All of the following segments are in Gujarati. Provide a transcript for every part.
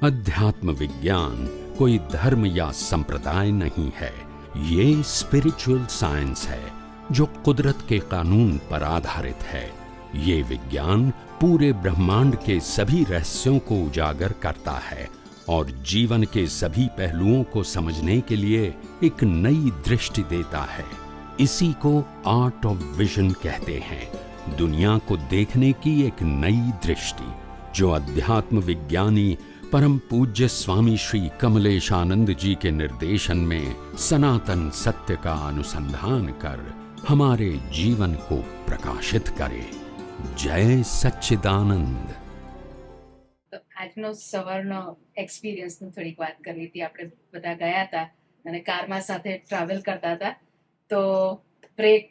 अध्यात्म विज्ञान कोई धर्म या संप्रदाय नहीं है, ये स्पिरिचुअल साइंस है जो कुदरत के कानून पर आधारित है। ये विज्ञान पूरे ब्रह्मांड के सभी रहस्यों को उजागर करता है और जीवन के सभी पहलुओं को समझने के लिए एक नई दृष्टि देता है। इसी को आर्ट ऑफ विजन कहते हैं, दुनिया को देखने की एक नई दृष्टि, जो अध्यात्म विज्ञानी परम पूज्य स्वामी श्री कमलेशानंद जी के निर्देशन में सनातन सत्य का अनुसंधान कर हमारे जीवन को प्रकाशित करे। जय सच्चिदानंद। આજનો સવારનો એક્સપિરિયન્સની થોડીક વાત કરવી હતી. આપણે બધા ગયા હતા અને કારમાં સાથે ટ્રાવેલ કરતા હતા, તો બ્રેક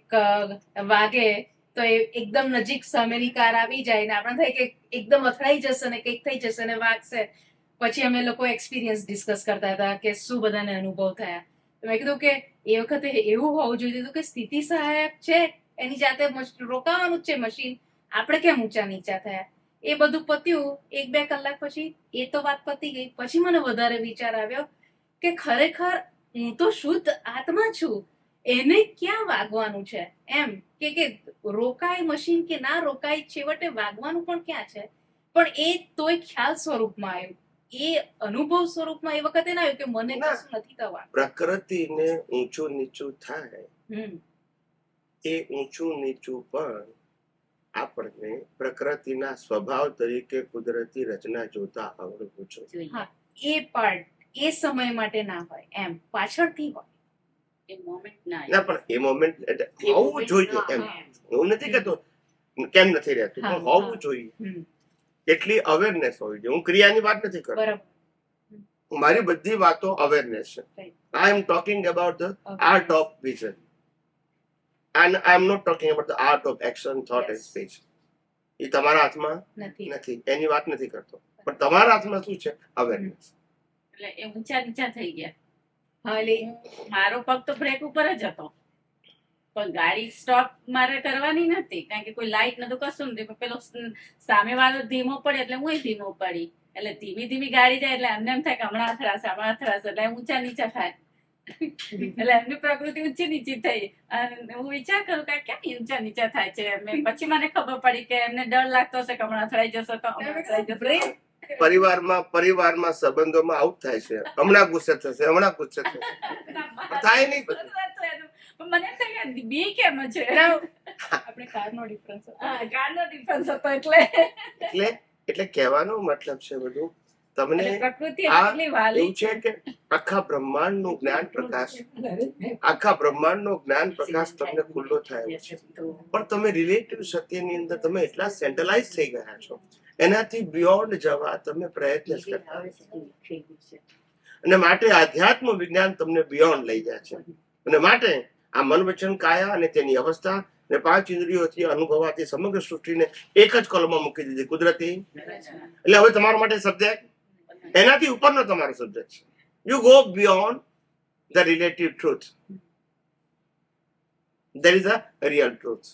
વાગે તો એ એકદમ નજીક સામેની કાર આવી જાય ને આપણે થાય કે એકદમ અથડાઈ જશે ને કંઈક થઈ જશે ને વાગશે. પછી અમે લોકો એક્સપિરિયન્સ ડિસ્કસ કરતા હતા કે શું બધાને અનુભવ થયા. તો મેં કીધું કે એ વખતે એવું હોવું જોઈએ કે સ્થિતિ સહાયક છે, એની જાતે રોકાવાનું જ છે મશીન, આપણે કેમ ઊંચા નીચા થયા. એ બધું પત્યું 1-2 કલાક પછી, એ તો વાત પતી ગઈ. પછી મને વધારે વિચાર આવ્યો કે ખરેખર હું તો શુદ્ધ આત્મા છું, એને ક્યાં વાગવાનું છે. એમ કે રોકાય મશીન કે ના રોકાય, છેવટે વાગવાનું પણ ક્યાં છે. પણ એ તોય ખ્યાલ સ્વરૂપમાં આવ્યું, એ અનુભવ સ્વરૂપમાં એ વખતે ના આવ્યું કે મને કશું નથી થવા. પ્રકૃતિને ઊંચું નીચું થાય, એ ઊંચું નીચું પણ આપણને પ્રકૃતિના સ્વભાવ તરીકે કુદરતી રચના જોતા આવડવું જોઈએ. એ પાર્ટ એ સમય માટે ના હોય, એમ પાછળથી હોય. એ મોમેન્ટ ના પણ એ મોમેન્ટ હોવું જોઈએ. એમ હું નથી કહેતો કેમ નથી રહેતું, પણ હોવું જોઈએ. એટલી અવેરનેસ હોવી જોઈએ. હું ક્રિયાની વાત નથી કરતો, મારી બધી વાતો અવેરનેસ છે. I am talking about the art of vision. And I'm not talking about the art of action, thought and speech. એ તમારા હાથમાં નથી, એની વાત નથી કરતો. પણ તમારા હાથમાં શું છે? અવેરનેસ. એટલે એ ઊંચા નીચા થઈ ગયા. હા, એટલે મારો પગ તો બ્રેક ઉપર જ હતો, પણ ગાડી સ્ટોપ મારે કરવાની નથી, કારણ કે કોઈ લાઈટ નતું, કશું નથી. પેલો સામે વાળો ધીમો પડે એટલે હું ધીમો પડી, એટલે ધીમી ધીમી ગાડી જાય એટલે એમને એમ થાય કે હમણાં અથડાશે, એટલે ઊંચા નીચા થાય. એટલે એમની પ્રકૃતિ ઊંચી નીચી થઈ. અને હું વિચાર કરું કે કેમ ઊંચા નીચા થાય છે. પછી મને ખબર પડી કે એમને ડર લાગતો હશે કે હમણાં અથડાઈ જશે તો પરિવારમાં સંબંધોમાં આવું થાય છે. હમણાં ગુસ્સે થશે, હમણાં ગુસ્સે થશે, થાય નહીં. મને એમ થાય કે બી કેમ છે, આપણે કારનો ડિફરન્સ હતો. એટલે કહેવાનો મતલબ છે બધું તમને એવું છે કે આખા બ્રહ્માંડનું જ્ઞાન પ્રકાશ તમને ખુલ્લો થયો છે. પણ તમે રિલેટિવ સત્યની અંદર તમે એટલા સેન્ટ્રલાઇઝ થઈ ગયા છો, એનાથી બિયોન્ડ જવા તમે પ્રયત્ન કરતા, અને માટે આધ્યાત્મ વિજ્ઞાન તમને બિયોન્ડ લઈ જાય છે. અને માટે આ મન વચન કાયા અને તેની અવસ્થા ને 5 ઇન્દ્રિયોથી અનુભવાતી સમગ્ર સૃષ્ટિને એક જ કોલમમાં મૂકી દીધી, કુદરતી. એટલે હવે તમારા માટે સબ્જેક્ટ એનાથી ઉપરનો તમારો સબ્જેક્ટ છે. You go beyond the relative truth. There is a real truth.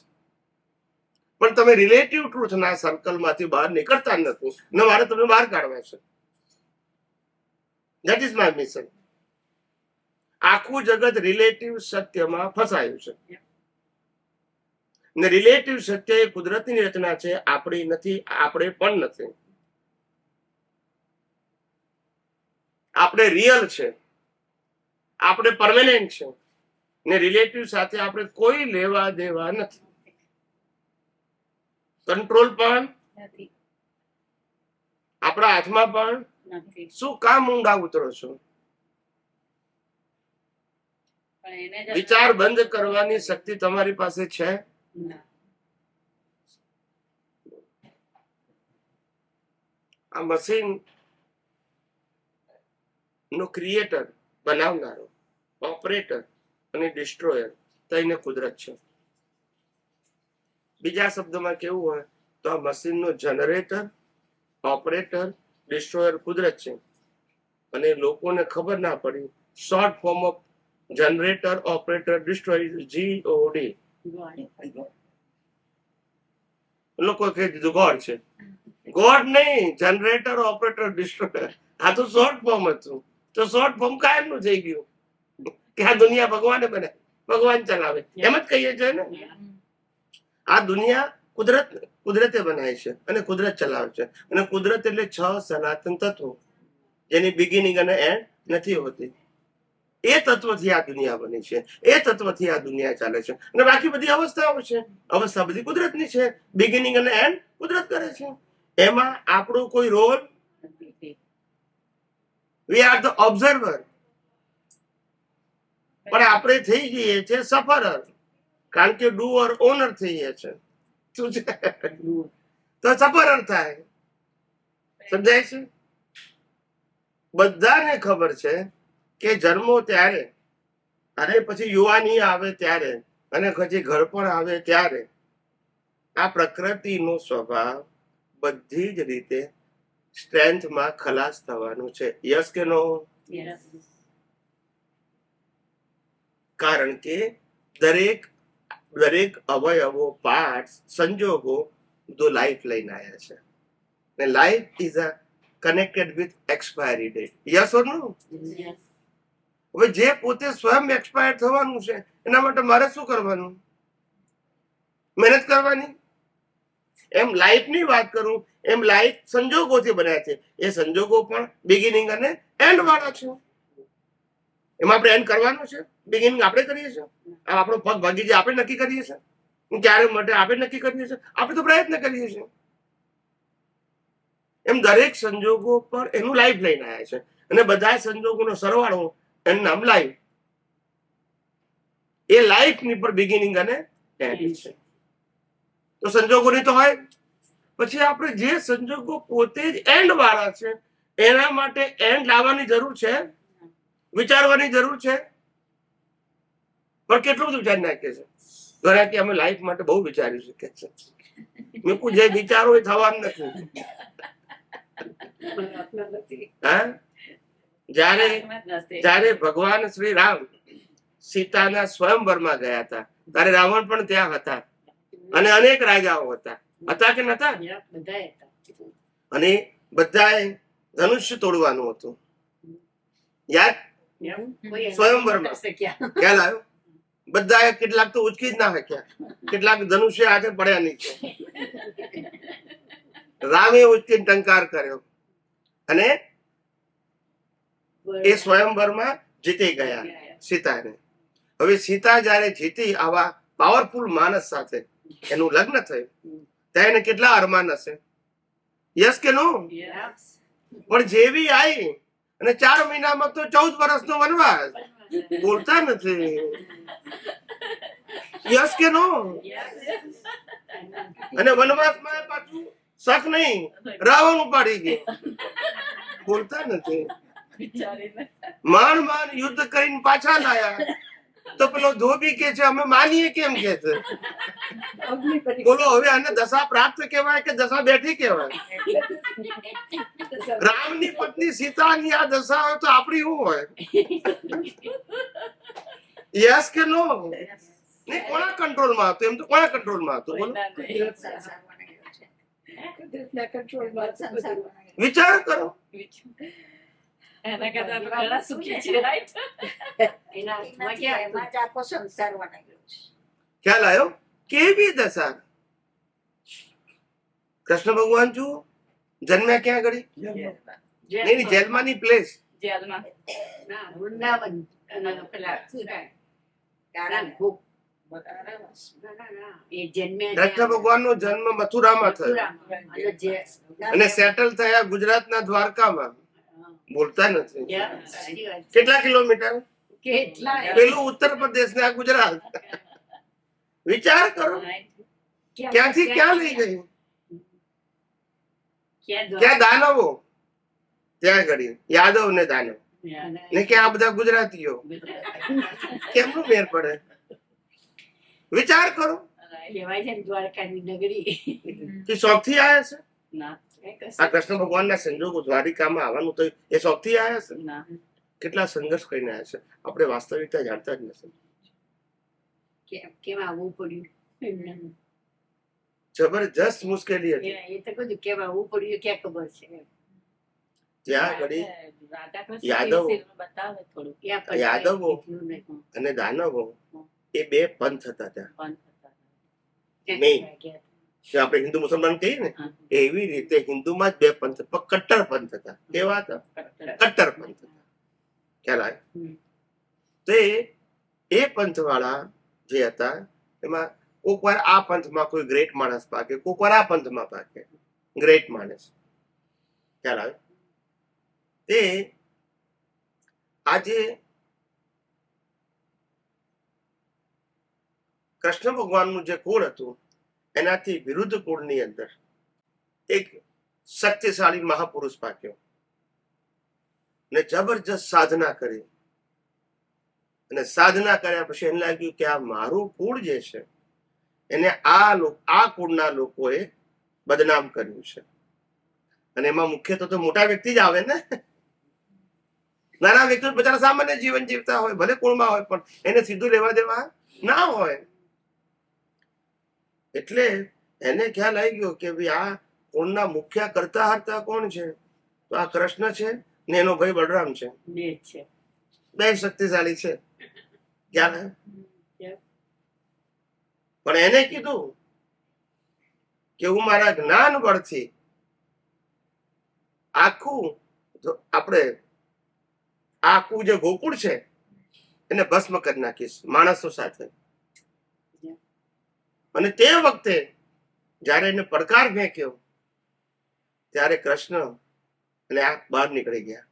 પણ તમે રિલેટિવ ટ્રુથના સર્કલમાંથી બહાર નીકળતા નથી ને મારે તમને બહાર કાઢવા છે. That is my mission. આખું જગત રિલેટિવ સત્યમાં ફસાયું છે, ને રિલેટિવ સત્ય એ કુદરતની રચના છે, આપણી નથી, આપણે પણ નથી. આપણે રિયલ છે, આપણે પરમેનન્ટ છે, ને રિલેટિવ સાથે આપણે કોઈ લેવા દેવા નથી, કંટ્રોલ પણ નથી, આપણા હાથમાં પણ નથી. શું કામ ઊંડા ઉતરો છો? વિચાર બંધ કરવાની શક્તિ તમારી પાસે છે? આ મશીન નો ક્રિએટર, બનાવનારો, ઓપરેટર અને ડિસ્ટ્રોયર તઈને કુદરત છે. બીજા શબ્દમાં કેવું હોય તો આ મશીનનો જનરેટર, ઓપરેટર, ડિસ્ટ્રોયર કુદરત છે. અને લોકોને ખબર ના પડી, short form of generator, operator, destroyer, GOD. લોકો કહી દીધું ગોડ છે. ગોડ નહીં, જનરેટર, ઓપરેટર, ડિસ્ટ્રોયર. આ તો શોર્ટ ફોર્મ હતું. તો શોર્ટ ફોર્મ કાયમનું થઈ ગયું કે આ દુનિયા ભગવાને બનાવી, ભગવાન ચલાવે, એમ જ કહીએ છીએ ને. આ દુનિયા કુદરતે બનાવી છે અને કુદરત ચલાવે છે. અને કુદરત એટલે 6 સનાતન તત્વો જેની બિગિનિંગ અને એન્ડ નથી હોતી. એ તત્વથી આ દુનિયા બની છે, એ તત્વથી આ દુનિયા ચાલે છે. અને બાકી બધી અવસ્થાઓ છે, અવસ્થા બધી કુદરતની છે. બિગિનિંગ અને એન્ડ કુદરત કરે છે. એમાં આપણો કોઈ role, we are the observer. પણ આપણે થઈ જઈએ છીએ સફરર, કારણ કે ડુઅર ઓનર થઈએ છે. શું છે? તો સફરર થાય. સમજાય છે? બધાને ખબર છે કે જન્મો ત્યારે અને પછી યુવાની આવે ત્યારે અને પછી ઘરપણ આવે ત્યારે આ પ્રકૃતિનો સ્વભાવ બધી જ રીતે સ્ટ્રેન્થમાં ખલાસ થવાનું છે. યસ કે નો? કારણ કે દરેક અવયવો, પાર્ટ, સંજોગો બધું લાઈફ લઈને આવ્યા છે. અને life is a connected with expiry date. Yes or no? હવે જે પોતે સ્વયં એક્સપાયર થવાનું છે એના માટે મારે શું કરવાનું? મહેનત કરવાની. એમ લાઈફની વાત કરું, એમ લાઈફ સંજોગોથી બન્યા છે. એ સંજોગો પણ બિગિનિંગ અને એન્ડ વાળા છે. એમાં આપણે એન્ડ કરવાનું છે, બિગિનિંગ આપણે કરીએ છીએ. આપણો પગ ભાગી જાય આપણે નક્કી કરીએ છીએ, ક્યારે માટે આપણે નક્કી કરીએ છીએ. આપણે તો પ્રયત્ન કરીએ છીએ. એમ દરેક સંજોગો પર એનું લાઈફ લઈને આવ્યા છે. અને બધા સંજોગોનો સરવાળો એનું નામ લાઈફ. એ લાઈફ ની પર બિગિનિંગ અને એન્ડ છે. તો સંજોગોની તો હોય. પછી આપણે જે સંજોગો પોતે જ એન્ડ વાળા છે એના માટે એન્ડ લાવવાની જરૂર છે, વિચારવાની જરૂર છે. પણ કેટલું બધું વિચારી નાખીએ છે. ઘણા કે અમે લાઈફ માટે બહુ વિચારી શકીએ છે. મેં કહું જે વિચારો એ થવાનું નથી. હા, જ્યારે ભગવાન શ્રી રામ સીતાના સ્વયંવરમાં ગયા હતા ત્યારે રાવણ પણ ત્યાં હતા અને અનેક રાજાઓ હતા. હતા કે નતા? અને બધાએ ધનુષ્ય તોડવાનું હતું. યાદ? સ્વયંવરમાં ખ્યાલ આવ્યો? બધાએ કેટલાક તો ઉચકી જ ના શક્યા, કેટલાક ધનુષ્ય હાથે પડ્યા નીચે. રામે ઉચકીને ટંકાર કર્યો અને એ સ્વયંવરમાં જીતી ગયા સીતાને. હવે સીતા જયારે જીતી આવા પાવરફુલ માણસ સાથે એનું લગ્ન થયું ત્યાં એને કેટલા અરમાન હશે? યસ કે નો? પણ જેવી આવી અને 4 મહિનામાં તો 14 વર્ષનો વનવાસ. બોલતા નથી. યસ કે નો? અને વનવાસમાં પાછું શક નહીં, રાવણ ઉપાડી ગયો. બોલતા નથી. માંડ યુદ્ધ કરીને પાછા લાયા તો પેલો ધોબી કે છે અમે માનીએ કેમ કે છે. બોલો હવે આને દશા પ્રાપ્ત કહેવાય કે દશા બેઠી કહેવાય? રામની પત્ની સીતાની આ દશા હોય તો આપણી શું હોય? યસ કે નો? નહીં, કોના કંટ્રોલમાં હતું? એમ તો કોના કંટ્રોલમાં હતું? બોલો, વિચાર કરો. એના કરતા તો ઘણા સુખી છે, રાઈટ? ખ્યાલ આવ્યો? કેવી દશા! કૃષ્ણ ભગવાન જુઓ જન્મ્યા ક્યાં આગળ? નહીં, જેલમાંની પ્લેસ. જેલમાં કૃષ્ણ ભગવાન નો જન્મ મથુરામાં થયો અને સેટલ થયા ગુજરાતના દ્વારકામાં. બોલતા નથી. કેટલા કિલોમીટર? પેલું ઉત્તર પ્રદેશ ને આ ગુજરાત. વિચાર કરો, ક્યાંથી ક્યાં લઈ ગઈ? ક્યાં દાનવો, ત્યાં ઘડી યાદવ ને દાનવ ને ક્યાં આ બધા ગુજરાતીઓ. કેમનું મેર પડે? વિચાર કરો. કે શોખથી આયા છે? આ કૃષ્ણ ભગવાન ના સંજોગો દ્વારિકામાં આવવાનું તો એ શોખથી આયા છે? કેટલા સંઘર્ષ કરીને આવ્યા છે. આપણે વાસ્તવિકતા જાણતા જ નથી. કેમ આવવું પડ્યું? જબરજસ્ત મુશ્કેલી હતી. એ તો કીધું કેમ આવવું પડ્યું ક્યાં ખબર છે. ત્યાં ઘડી રાધાકૃષ્ણ યાદવો. વિશે બતાવે થોડું ત્યાં પછી યાદવો કીધું નહીં. અને દાનવો એ બે પંથ હતા ત્યાં. પણ હતા. મેઇન. ગયા. જે આપણે હિન્દુ મુસલમાન કહીએ ને હા. એવી રીતે હિન્દુમાં જ બે પંથ પણ કટ્ટર પંથ હતા. કેવા હતા? કટ્ટર પંથ હતા. ખ્યાલ આવે? હમ. તે એ પંથ વાળા જે હતા એમાં કોક વાર આ પંથમાં કોઈ ગ્રેટ માણસ પાકે, કોક વાર આ પંથમાં પાકે ગ્રેટ માણસ. ખ્યાલ આવે? તે આજે કૃષ્ણ ભગવાનનું જે કુળ હતું એનાથી વિરુદ્ધ કુળની અંદર એક શક્તિશાળી મહાપુરુષ પાક્યો ને જબરજસ્ત સાધના કરી. અને સાધના કર્યા પછી એને લાગ્યું કે આ મારું કુળ જે છે એને આ કુળના લોકોએ બદનામ કર્યું છે. અને એમાં મુખ્ય તો મોટા વ્યક્તિ જ આવે ને. નાના વ્યક્તિ બચારા સામાન્ય જીવન જીવતા હોય, ભલે કુળમાં હોય, પણ એને સીધું લેવા દેવા ના હોય. એટલે એને ખ્યાલ આવી ગયો કે ભાઈ આ કુળના મુખ્ય કરતા હરતા કોણ છે? તો આ કૃષ્ણ છે ને એનો ભાઈ બલરામ છે. બે છે. બે શક્તિશાળી છે. ખ્યાલ આવે? Yep. પણ એને કીધું કે હું મારા જ્ઞાન બળથી આખું જે ગોકુળ છે એને ભસ્મ કરી નાખીશ માણસો સાથે. અને તે વખતે જયારે એને પડકાર ફેંક્યો ત્યારે કૃષ્ણ અને આ બહાર નીકળી ગયા.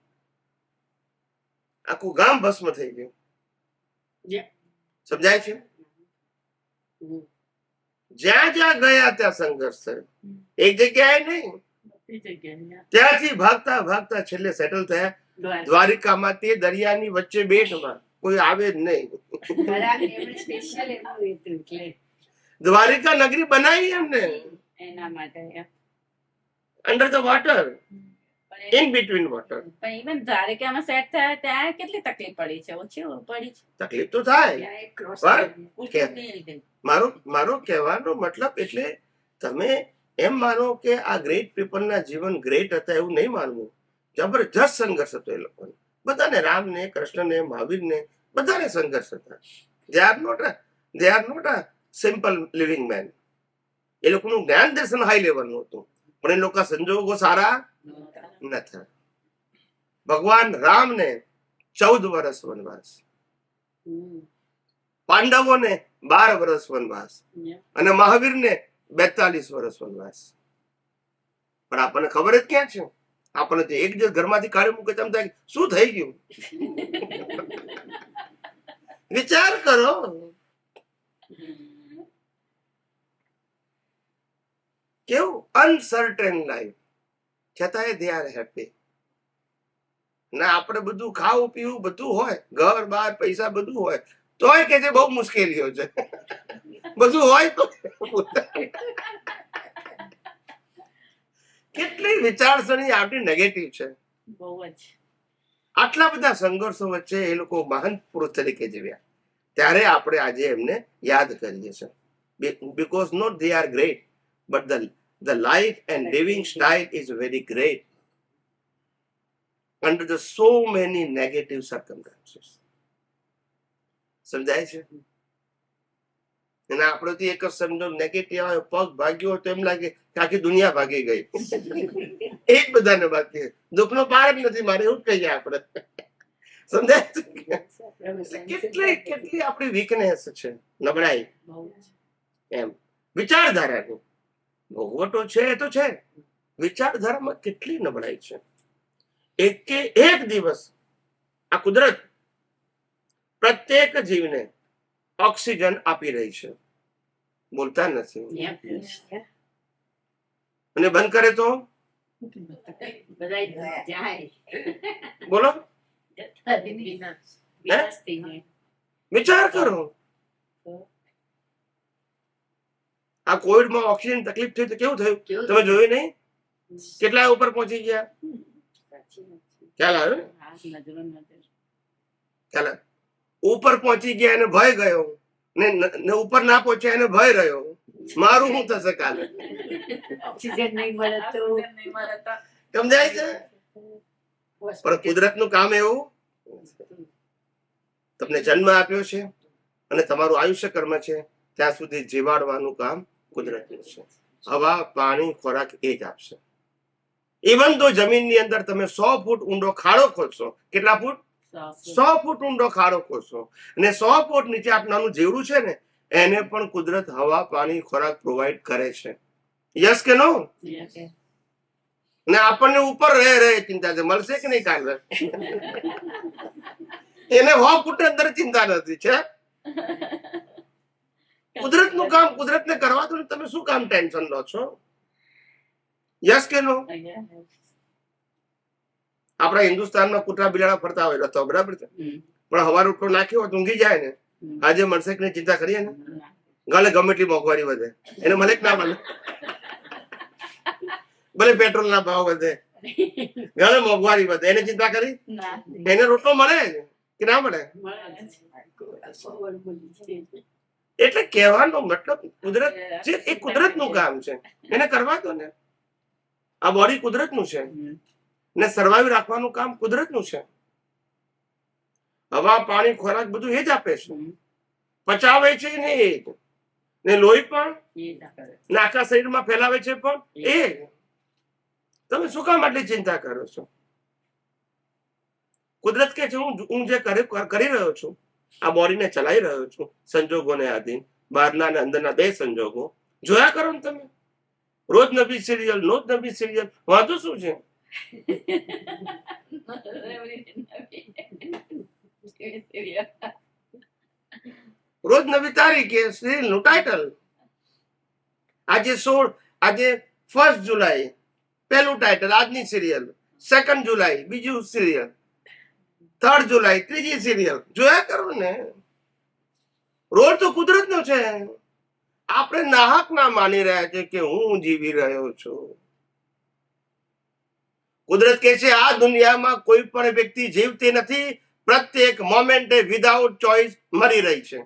આખું ગામ ભસ્મ થઈ ગયું. Yeah. સમજાય છે? હમ. જ્યાં જ્યાં ગયા ત્યાં સંઘર્ષ થયો. એક જગ્યાએ નહીં, બધી જગ્યાએ. ત્યાંથી ભાગતા ભાગતા છેલ્લે સેટલ થયા દ્વારકા. દ્વારિકામાં, તે દરિયાની વચ્ચે બેટમાં. કોઈ આવે જ નહીં. બરાબર, એમણે special એવું હતું એટલે. દ્વારિકા નગરી બનાવી એમને એના માટે અંડર ધ વોટર, પણ ઇન બિટવીન વોટર. પણ ઇવન દ્વારકામાં સેટ થયા ત્યાં કેટલી તકલીફ પડી છે? ઓછી પડી છે. તકલીફ તો થાય. ત્યાં એક cross બરાબર. કરીને. કુટુંબની લીધે. મારો કહેવાનો મતલબ એટલે તમે એમ માનો કે આ ગ્રેટ પીપલના જીવન ગ્રેટ હતા એવું નહીં માનવું. જબરજસ્ત સંઘર્ષ હતો એ લોકોને બધાને, રામને, કૃષ્ણને, મહાવીરને, બધાને સંઘર્ષ હતા. They are not a simple living man. એ લોકોનું જ્ઞાન દર્શન હાઈ લેવલનું હતું, પણ એ લોકો સંજોગો સારા નથી. ભગવાન રામને 14 વર્ષ વનવાસ, હમ. પાંડવોને 12 વર્ષ વનવાસ Yeah. અને મહાવીરને 42 વર્ષ વનવાસ. પણ આપણને ખબર જ ક્યાં છે? આપણને તો એક દિવસ ઘરમાંથી કાઢી મૂકે તેમ થાય શું થઈ ગયું. વિચાર કરો. કેવું અનસર્ટેન લાઈફ, છતાંય દે આર હેપી. ના આપણે બધું ખાવું પીવું બધું હોય, ઘર બાર પૈસા બધું હોય, તોય કે છે બહુ મુશ્કેલીઓ છે. બધું હોય તો કેટલી વિચારસરણી આપણી નેગેટિવ છે. બહુ જ. આટલા બધા સંઘર્ષો વચ્ચે એ લોકો મહાન પુરુષ તરીકે જીવ્યા, ત્યારે આપણે આજે એમને યાદ કરીએ છીએ. Because not they are great, but the life and living style is very great under the so many negative circumstances. સમજાય છે? અને આપણે તો એક જ સમજો નેગેટિવ આવે, પગ ભાગ્યો તો એમ લાગે કે આખી દુનિયા ભાગી ગઈ. એ જ બધાને બાકી, દુઃખનો પાર જ નથી મારે, એવું જ કહીએ આપણે. સમજાય છે? કેટલી આપણી વીકનેસ છે, નબળાઈ. બહુ જ. એમ વિચારધારાની ભોગવટો છે એ તો છે, વિચારધારામાં કેટલી નબળાઈ છે. એક દિવસ આ કુદરત પ્રત્યેક જીવને ઓક્સિજન આપી રહી છે, બોલતા નથી. Yeah. અને બંધ કરે તો બધાય જાય. બોલો, વિનાશ. હે? વિનાશ થઈ જાય. વિચાર કરો. આ કોવિડમાં ઓક્સિજન તકલીફ થઈ તો કેવું થયું કેવું તમે જોયું નહીં? કેટલા ઉપર પહોંચી ગયા? સાચી વાત છે. ખ્યાલ આવ્યો ને? હા, નજરો નજર. ખ્યાલ આવ્યો? ઉપર પહોંચી ગયા એને ભય ગયો, ને ઉપર ના પહોંચ્યા એને ભય રહ્યો. મારું શું થશે કાલે? ઓક્સિજન નહીં મળે તો ઓક્સિજન નહીં મળે તો સમજાય છે? પણ કુદરતનું કામ એવું તમને જન્મ આપ્યો છે અને તમારું આયુષ્ય કર્મ છે ત્યાં સુધી જીવાડવાનું કામ કુદરતનું છે. હવા, પાણી, ખોરાક એ જ આપશે. ઇવન તો જમીનની અંદર તમે 100 ફૂટ ઊંડો ખાડો ખોદશો, કેટલા ફૂટ? 100 ફૂટ ઊંડો ખાડો ખોદશો અને 100 ફૂટ નીચે આ નાનું જીવડું છે ને એને પણ કુદરત હવા, પાણી, ખોરાક પ્રોવાઈડ કરે છે. યસ કે નો? ને આપણને ઉપર રહે ચિંતા છે મળશે કે નહીં કાલે. એને 100 ફૂટ અંદર ચિંતા નથી છે. કુદરતનું કામ કુદરતને કરવા દો ને, તમે શું કામ ટેન્શન લો છો? યસ કે નો? આપણા હિન્દુસ્તાનમાં કૂતરા બિલાડા ફરતા હોય તો બરાબર છે, પણ હવાર ઉઠો નાખ્યો હોય ઊંઘી જાય ને, આજે મળશે કે નહીં ચિંતા કરીએ ને. ગલે ગમે એટલી મોંઘવારી વધે, એને મળે કે ના મળે? ભલે પેટ્રોલ ના ભાવ વધે, ગલે મોંઘવારી વધે, એને ચિંતા કરી? એને રોટલો મળે કે ના મળે? એટલે કહેવાનો મતલબ કુદરત છે એ કુદરતનું કામ છે, એને કરવા દો ને. આ બોડી કુદરતનું છે ને સર્વાઈવ રાખવાનું કામ કુદરતનું છે. હવા, પાણી, ખોરાક બધું એ જ આપે છે, પચાવે છે ને એ જ, ને લોહી પણ ને આખા શરીરમાં ફેલાવે છે પણ એ જ. તમે શું કામ આટલી ચિંતા કરો છો? કુદરત કે છે હું જે કરી રહ્યો છું, આ બોડીને ચલાવી રહ્યો છું સંજોગોને આધીન, બહારના અને અંદરના બે સંજોગો જોયા કરો ને તમે. રોજ નવી સિરિયલ, રોજ નવી સિરિયલ, વાંધો શું છે? રોજ નવી તારીખ, સિરિયલ નું ટાઇટલ. આજે 1 જુલાઈ પહેલું ટાઇટલ આજની સિરિયલ, 2 જુલાઈ બીજું સિરિયલ, 3 જુલાઈ ત્રીજી સિરિયલ. જોયા કરો ને. રોજ તો કુદરત નો છે. આપણે નાહક ના માની રહ્યા છે કે હું જીવી રહ્યો છું. કુદરત કે છે આ દુનિયામાં કોઈ પણ વ્યક્તિ જીવતી નથી, પ્રત્યેક મોમેન્ટે વિધાઉટ ચોઇસ મરી રહી છે.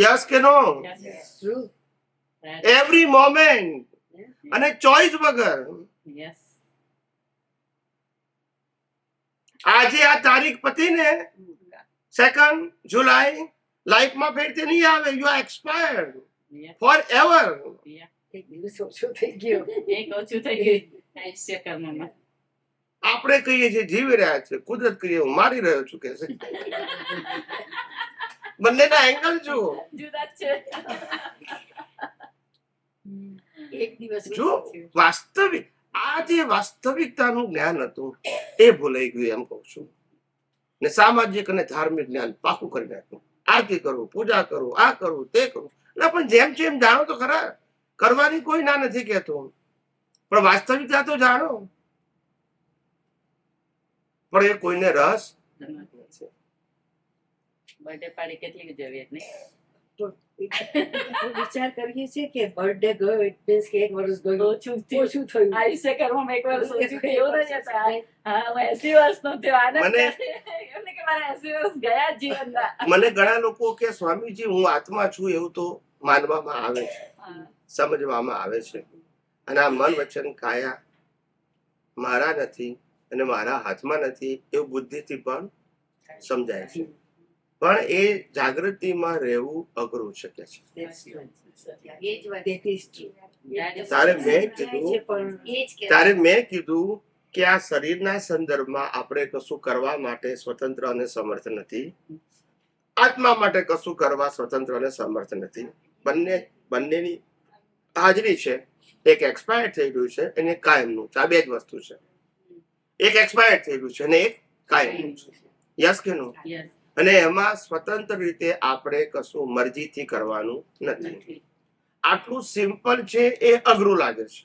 યસ કે નો? એવરી મોમેન્ટ, અને ચોઇસ વગર. આજે આ તારીખ પતિ ને 2 જુલાઈ લાઈફમાં ફેરથી નહીં આવે. You are expired forever. એક દિવસ ઓછો થઈ ગયો. આપણે કહીએ છીએ જીવી રહ્યા છે, કુદરત કહીએ હું મારી રહ્યો છું કે છે. બંનેના એંગલ જુઓ. એક દિવસ જો વાસ્તવિક આ જે વાસ્તવિકતાનું જ્ઞાન હતું એ ભૂલાઈ ગયું એમ કહું છું. ને સામાજિક અને ધાર્મિક જ્ઞાન પાકું કરી નાખ્યું. આરતી કરવું, પૂજા કરવું, આ કરવું, તે કરવું. એટલે પણ જેમ જેમ જાણો તો ખરા, કરવાની કોઈ ના નથી કહેતું, પણ વાસ્તવિકતા તો જાણો. પણ એ કોઈને રસ નથી. બર્થડે પાર્ટી કેટલી જવી નહીં? વિચાર કરીએ છીએ કે બર્થડે ગયો ઇટ મીન્સ કે 1 વર્ષ ગયું, ઓછું ઓછું થયું. આયુષ્ય કર્મમાં 1 વર્ષ ઓછું થયું એવું નથી થતું. હા, હું 80 વર્ષનો થયો. આનંદ મને- કરે. એમ નહીં કે મારા 80 વર્ષ ગયા જ જીવનના. મને ઘણા લોકો કે સ્વામીજી હું આત્મા છું એવું તો માનવામાં આવે છે, હા. સમજવામાં આવે છે. અને આ મન, વચન, કાયા મારા નથી અને મારા હાથમાં નથી એવું બુદ્ધિથી પણ સમજાય છે. પણ એ જાગૃતિમાં રહેવું અઘરું શકે છે. એ જ વાત. That is true. તારે મેં છે કીધું પણ એ જ કે ત્યારે મેં કીધું કે આ શરીરના સંદર્ભમાં આપણે કશું કરવા માટે સ્વતંત્ર અને સમર્થ નથી. આત્મા માટે કશું કરવા સ્વતંત્ર અને સમર્થ નથી. બંનેની હાજરી છે. એક એક્સપાયર થઈ ગયું છે અને કાયમનું છે. આ બે જ વસ્તુ છે. એક એક્સપાયર થઈ ગયું છે અને એક કાયમનું છે. યસ કે નો? Yes. અને એમાં સ્વતંત્ર રીતે આપણે કશું મરજીથી કરવાનું નથી. આટલું સિમ્પલ છે, એ અઘરું લાગે છે.